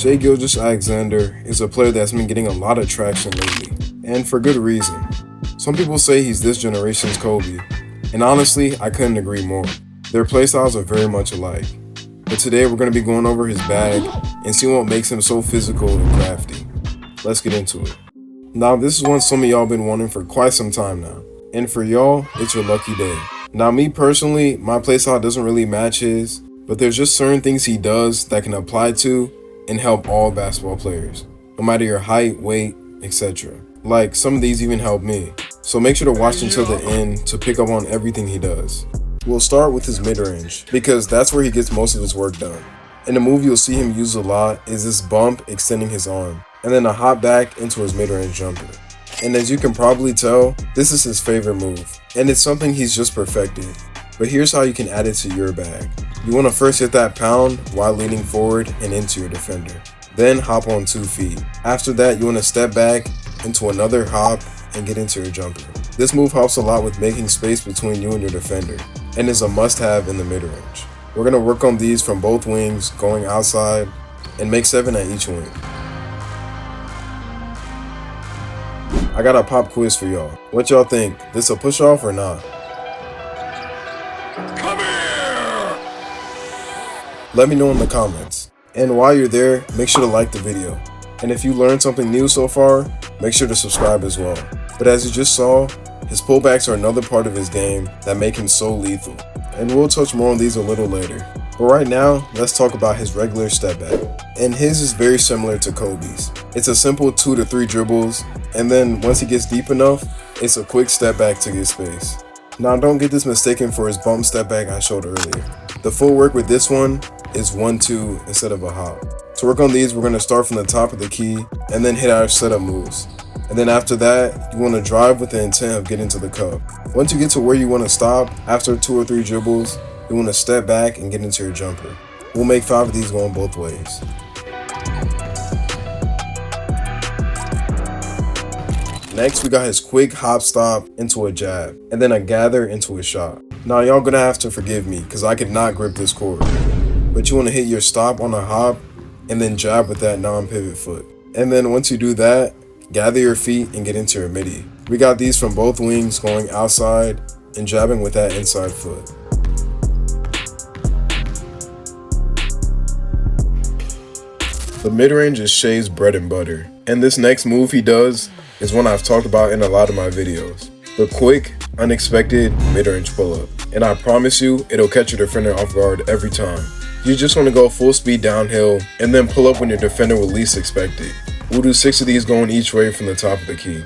Shai Gilgeous-Alexander is a player that's been getting a lot of traction lately, and for good reason. Some people say he's this generation's Kobe, and honestly, I couldn't agree more. Their playstyles are very much alike. But today we're going to be going over his bag and see what makes him so physical and crafty. Let's get into it. Now, this is one some of y'all been wanting for quite some time now, and for y'all, it's your lucky day. Now, me personally, my playstyle doesn't really match his, but there's just certain things he does that can apply to and help all basketball players, no matter your height, weight, etc. Like, some of these even help me. So make sure to watch until the end to pick up on everything he does. We'll start with his mid-range, because that's where he gets most of his work done. In the move you'll see him use a lot is this bump extending his arm, and then a hop back into his mid-range jumper. And as you can probably tell, this is his favorite move, and it's something he's just perfected. But here's how you can add it to your bag. You want to first hit that pound while leaning forward and into your defender. Then hop on 2 feet. After that, you want to step back into another hop and get into your jumper. This move helps a lot with making space between you and your defender, and is a must-have in the mid-range. We're going to work on these from both wings, going outside, and make 7 at each wing. I got a pop quiz for y'all. What y'all think? This a push-off or not? Come here! Let me know in the comments. And while you're there, make sure to like the video. And if you learned something new so far, make sure to subscribe as well. But as you just saw, his pullbacks are another part of his game that make him so lethal. And we'll touch more on these a little later. But right now, let's talk about his regular step back. And his is very similar to Kobe's. It's a simple 2 to 3 dribbles, and then once he gets deep enough, it's a quick step back to get space. Now don't get this mistaken for his bump step back I showed earlier. The footwork with this one is 1-2 instead of a hop. To work on these, we're going to start from the top of the key and then hit our setup moves. And then after that, you want to drive with the intent of getting to the cup. Once you get to where you want to stop, after 2 or 3 dribbles, you want to step back and get into your jumper. We'll make 5 of these going both ways. Next, we got his quick hop stop into a jab, and then a gather into a shot. Now, y'all gonna have to forgive me, because I could not grip this court. But you want to hit your stop on a hop, and then jab with that non-pivot foot. And then once you do that, gather your feet and get into your midi. We got these from both wings going outside and jabbing with that inside foot. The mid-range is Shai's bread and butter, and this next move he does is one I've talked about in a lot of my videos. The quick, unexpected mid-range pull-up, and I promise you, it'll catch your defender off guard every time. You just want to go full speed downhill and then pull up when your defender will least expect it. We'll do 6 of these going each way from the top of the key.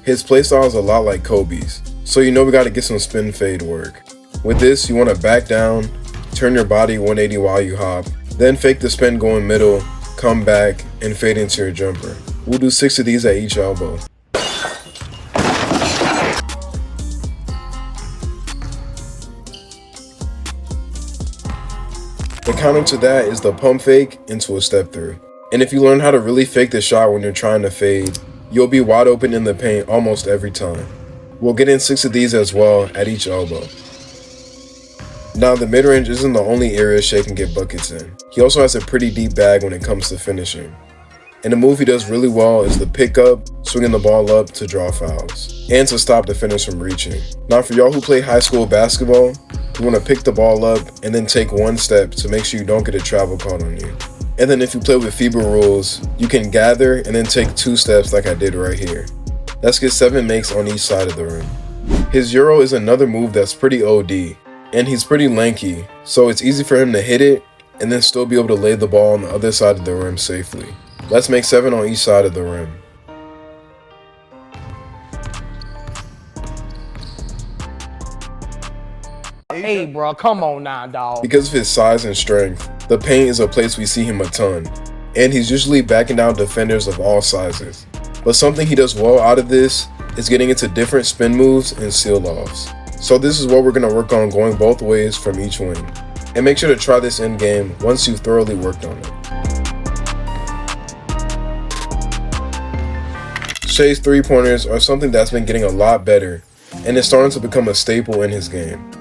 His playstyle is a lot like Kobe's, so you know we got to get some spin fade work. With this, you want to back down, turn your body 180 while you hop, then fake the spin going middle, come back, and fade into your jumper. We'll do 6 of these at each elbow. The counter to that is the pump fake into a step through. And if you learn how to really fake the shot when you're trying to fade, you'll be wide open in the paint almost every time. We'll get in 6 of these as well at each elbow. Now, the mid-range isn't the only area Shai can get buckets in. He also has a pretty deep bag when it comes to finishing. And the move he does really well is the pickup, swinging the ball up to draw fouls, and to stop defenders from reaching. Now, for y'all who play high school basketball, you want to pick the ball up and then take 1 step to make sure you don't get a travel caught on you. And then if you play with FIBA rules, you can gather and then take 2 steps like I did right here. Let's get 7 makes on each side of the rim. His Euro is another move that's pretty OD, and he's pretty lanky, so it's easy for him to hit it and then still be able to lay the ball on the other side of the rim safely. Let's make 7 on each side of the rim. Hey, bro, come on now, dog. Because of his size and strength, the paint is a place we see him a ton, and he's usually backing down defenders of all sizes. But something he does well out of this is getting into different spin moves and seal-offs. So this is what we're going to work on going both ways from each wing. And make sure to try this in game once you've thoroughly worked on it. Shai's three-pointers are something that's been getting a lot better, and is starting to become a staple in his game.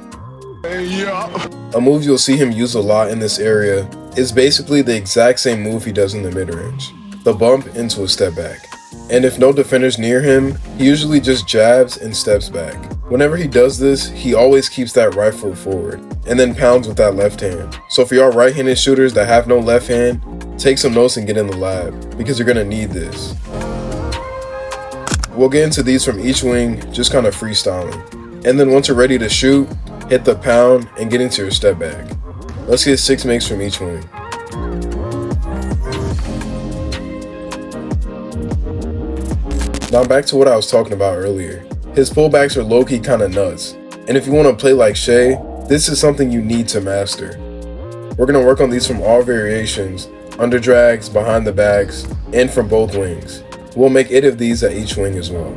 A move you'll see him use a lot in this area is basically the exact same move he does in the mid-range, the bump into a step back. And if no defender's near him, he usually just jabs and steps back. Whenever he does this, he always keeps that right foot forward, and then pounds with that left hand. So for y'all right-handed shooters that have no left hand, take some notes and get in the lab, because you're gonna need this. We'll get into these from each wing, just kind of freestyling. And then once you're ready to shoot, hit the pound and get into your step back. Let's get 6 makes from each wing. Now back to what I was talking about earlier. His pullbacks are low-key kinda nuts. And if you want to play like Shai, this is something you need to master. We're gonna work on these from all variations, under drags, behind the backs, and from both wings. We'll make 8 of these at each wing as well.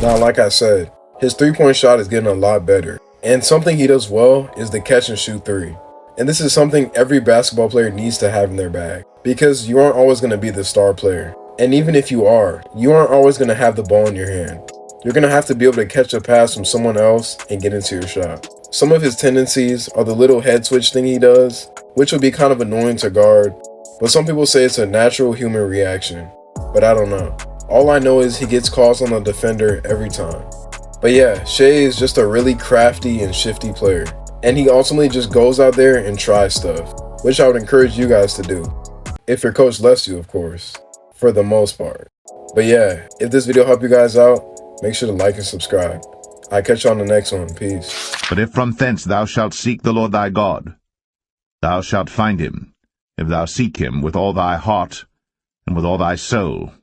Now, like I said, his 3-point shot is getting a lot better. And something he does well is the catch and shoot 3. And this is something every basketball player needs to have in their bag, because you aren't always going to be the star player. And even if you aren't always going to have the ball in your hand. You're going to have to be able to catch a pass from someone else and get into your shot. Some of his tendencies are the little head switch thing he does, which will be kind of annoying to guard, but some people say it's a natural human reaction. But I don't know. All I know is he gets calls on the defender every time. But yeah, Shai is just a really crafty and shifty player. And he ultimately just goes out there and tries stuff, which I would encourage you guys to do. If your coach lets you, of course, for the most part. But yeah, if this video helped you guys out, make sure to like and subscribe. I'll catch you on the next one. Peace. But if from thence thou shalt seek the Lord thy God, thou shalt find him, if thou seek him with all thy heart and with all thy soul.